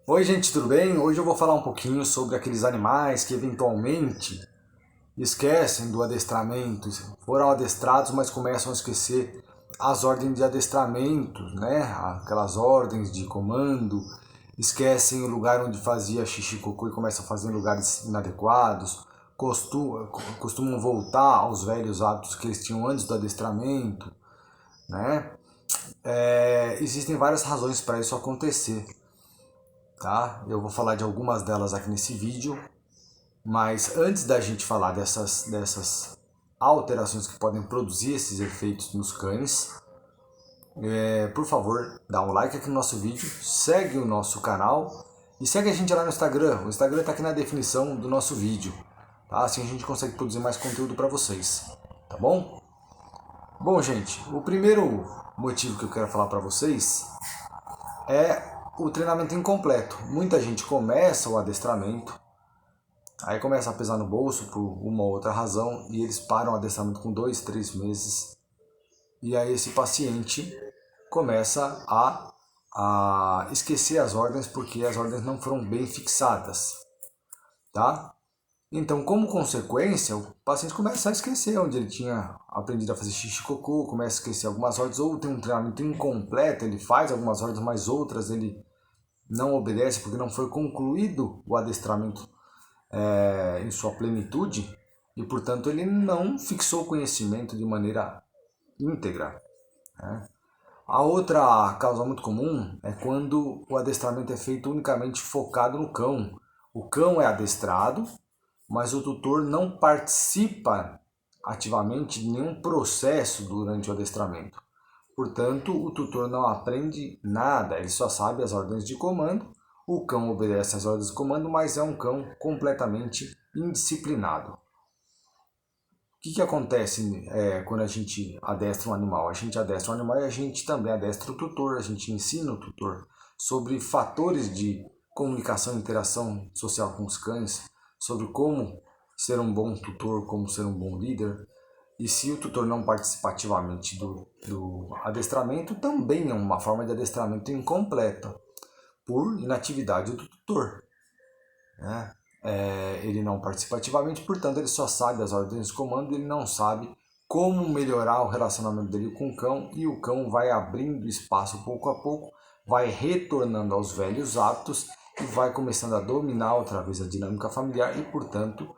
Oi gente, tudo bem? Hoje eu vou falar um pouquinho sobre aqueles animais que eventualmente esquecem do adestramento, foram adestrados, mas começam a esquecer as ordens de adestramento, né? Aquelas ordens de comando, esquecem o lugar onde fazia xixi e cocô e começam a fazer em lugares inadequados, costumam voltar aos velhos hábitos que eles tinham antes do adestramento, né? Existem várias razões para isso acontecer, tá? Eu vou falar de algumas delas aqui nesse vídeo, mas antes da gente falar dessas alterações que podem produzir esses efeitos nos cães, por favor, dá um like aqui no nosso vídeo, segue o nosso canal e segue a gente lá no Instagram. O Instagram está aqui na definição do nosso vídeo, tá? Assim a gente consegue produzir mais conteúdo para vocês, tá bom? Bom, gente, o primeiro motivo que eu quero falar para vocês é o treinamento incompleto. Muita gente começa o adestramento, aí começa a pesar no bolso por uma ou outra razão e eles param o adestramento com 2, 3 meses. E aí esse paciente começa a esquecer as ordens porque as ordens não foram bem fixadas, tá? Então, como consequência, o paciente começa a esquecer onde ele tinha aprendido a fazer xixi e cocô, começa a esquecer algumas ordens, ou tem um treinamento incompleto, ele faz algumas ordens, mas outras ele não obedece porque não foi concluído o adestramento em sua plenitude e, portanto, ele não fixou o conhecimento de maneira íntegra, né? A outra causa muito comum é quando o adestramento é feito unicamente focado no cão. O cão é adestrado, mas o tutor não participa ativamente de nenhum processo durante o adestramento. Portanto, o tutor não aprende nada, ele só sabe as ordens de comando. O cão obedece às ordens de comando, mas é um cão completamente indisciplinado. O que acontece quando a gente adestra um animal? A gente adestra um animal e a gente também adestra o tutor, a gente ensina o tutor sobre fatores de comunicação e interação social com os cães, sobre como ser um bom tutor, como ser um bom líder. E se o tutor não participa ativamente do adestramento, também é uma forma de adestramento incompleta, por inatividade do tutor, né? Ele não participa ativamente, portanto ele só sabe as ordens de comando, ele não sabe como melhorar o relacionamento dele com o cão e o cão vai abrindo espaço pouco a pouco, vai retornando aos velhos hábitos e vai começando a dominar outra vez a dinâmica familiar e, portanto,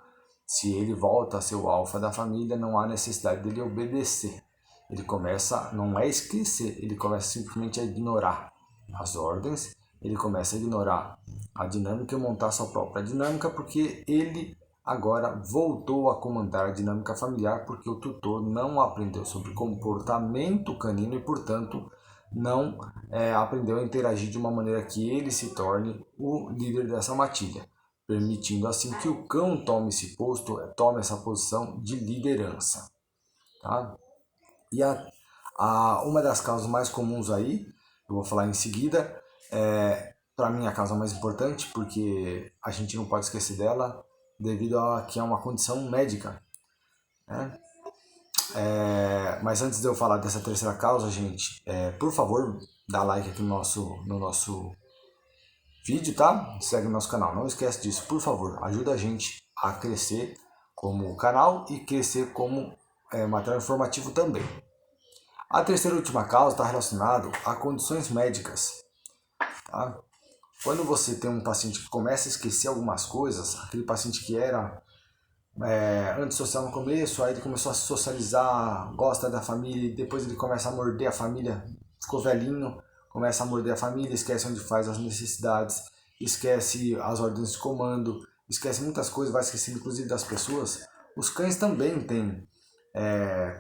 se ele volta a ser o alfa da família, não há necessidade dele obedecer. Ele começa, não é esquecer, ele começa simplesmente a ignorar as ordens, ele começa a ignorar a dinâmica e montar sua própria dinâmica, porque ele agora voltou a comandar a dinâmica familiar, porque o tutor não aprendeu sobre comportamento canino e, portanto, não aprendeu a interagir de uma maneira que ele se torne o líder dessa matilha, permitindo assim que o cão tome esse posto, tome essa posição de liderança, tá? E uma das causas mais comuns aí, eu vou falar em seguida, para mim a causa mais importante, porque a gente não pode esquecer dela, devido a que é uma condição médica, né? Mas antes de eu falar dessa terceira causa, gente, por favor, dá like aqui no nosso vídeo, tá? Segue o nosso canal, não esquece disso, por favor, ajuda a gente a crescer como canal e crescer como material informativo também. A terceira e última causa está relacionada a condições médicas, tá? Quando você tem um paciente que começa a esquecer algumas coisas, aquele paciente que era antissocial no começo, aí ele começou a se socializar, gosta da família, depois ele começa a morder a família, ficou velhinho, começa a morder a família, esquece onde faz as necessidades, esquece as ordens de comando, esquece muitas coisas, vai esquecendo inclusive das pessoas. Os cães também têm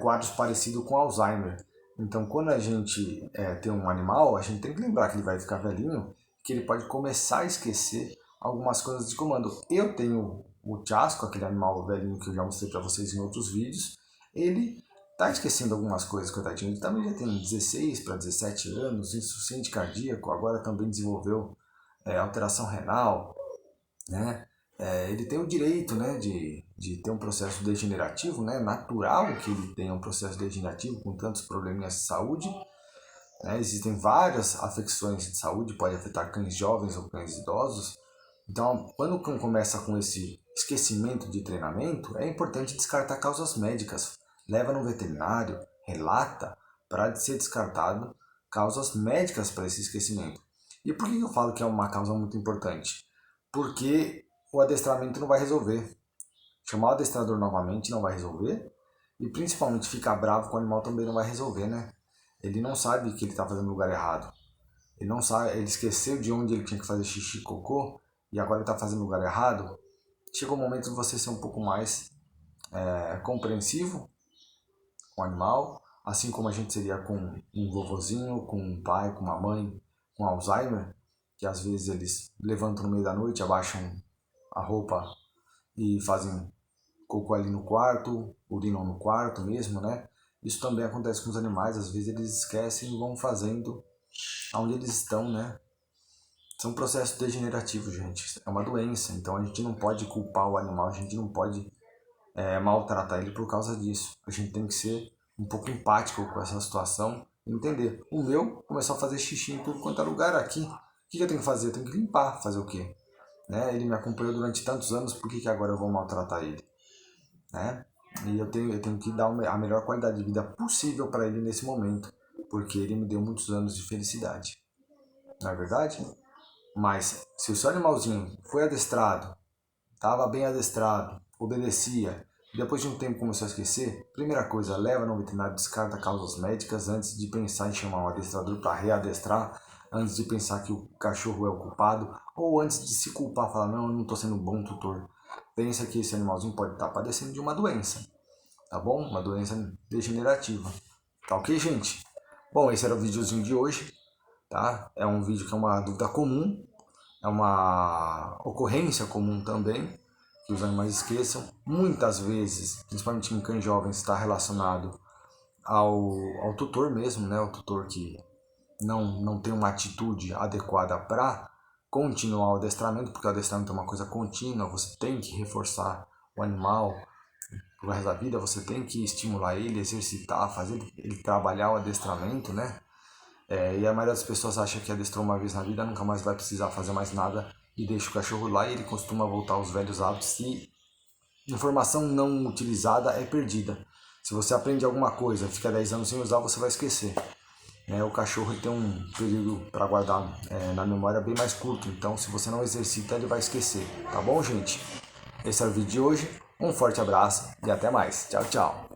quadros parecidos com Alzheimer. Então, quando a gente tem um animal, a gente tem que lembrar que ele vai ficar velhinho, que ele pode começar a esquecer algumas coisas de comando. Eu tenho o Chasco, aquele animal velhinho que eu já mostrei para vocês em outros vídeos. Ele tá esquecendo algumas coisas, coitadinho. Ele também já tem 16 para 17 anos, insuficiente cardíaco, agora também desenvolveu alteração renal, né? Ele tem o direito, né, de ter um processo degenerativo, né, natural que ele tenha um processo degenerativo com tantos probleminhas de saúde, né? Existem várias afecções de saúde, pode afetar cães jovens ou cães idosos. Então, quando o cão começa com esse esquecimento de treinamento, é importante descartar causas médicas. Leva no veterinário, relata, para ser descartado causas médicas para esse esquecimento. E por que eu falo que é uma causa muito importante? Porque o adestramento não vai resolver. Chamar o adestrador novamente não vai resolver. E principalmente ficar bravo com o animal também não vai resolver, né? Ele não sabe que ele está fazendo no lugar errado. Ele não sabe, ele esqueceu de onde ele tinha que fazer xixi e cocô e agora ele está fazendo no lugar errado. Chega o momento de você ser um pouco mais compreensivo com o animal, assim como a gente seria com um vovozinho, com um pai, com uma mãe, com Alzheimer, que às vezes eles levantam no meio da noite, abaixam a roupa e fazem cocô ali no quarto, urinam no quarto mesmo, né? Isso também acontece com os animais, às vezes eles esquecem e vão fazendo onde eles estão, né? São processos degenerativos, gente. É uma doença, então a gente não pode culpar o animal, a gente não pode maltratar ele por causa disso. A gente tem que ser um pouco empático com essa situação e entender. O meu começou a fazer xixi em tudo quanto é lugar aqui. O que eu tenho que fazer? Eu tenho que limpar, fazer o quê? Né? Ele me acompanhou durante tantos anos, por que agora eu vou maltratar ele? Né? E eu tenho que dar a melhor qualidade de vida possível para ele nesse momento, porque ele me deu muitos anos de felicidade. Não é verdade? Mas se o seu animalzinho foi adestrado, estava bem adestrado, obedecia, e depois de um tempo começou a esquecer, primeira coisa, leva no veterinário, descarta causas médicas antes de pensar em chamar um adestrador para readestrar, antes de pensar que o cachorro é o culpado, ou antes de se culpar, falar, não, eu não estou sendo um bom tutor. Pensa que esse animalzinho pode estar padecendo de uma doença, tá bom? Uma doença degenerativa. Tá ok, gente? Bom, esse era o videozinho de hoje, tá? É um vídeo que é uma dúvida comum, é uma ocorrência comum também, que os animais esqueçam. Muitas vezes, principalmente em cães jovens, está relacionado ao tutor mesmo, né? O tutor que não tem uma atitude adequada para continuar o adestramento, porque o adestramento é uma coisa contínua, você tem que reforçar o animal pro resto da vida, você tem que estimular ele, exercitar, fazer ele trabalhar o adestramento, né? E a maioria das pessoas acha que adestrou uma vez na vida, nunca mais vai precisar fazer mais nada e deixa o cachorro lá e ele costuma voltar aos velhos hábitos e informação não utilizada é perdida. Se você aprende alguma coisa, fica 10 anos sem usar, você vai esquecer. O cachorro tem um período para guardar na memória bem mais curto, então se você não exercita, ele vai esquecer. Tá bom, gente? Esse é o vídeo de hoje. Um forte abraço e até mais. Tchau, tchau.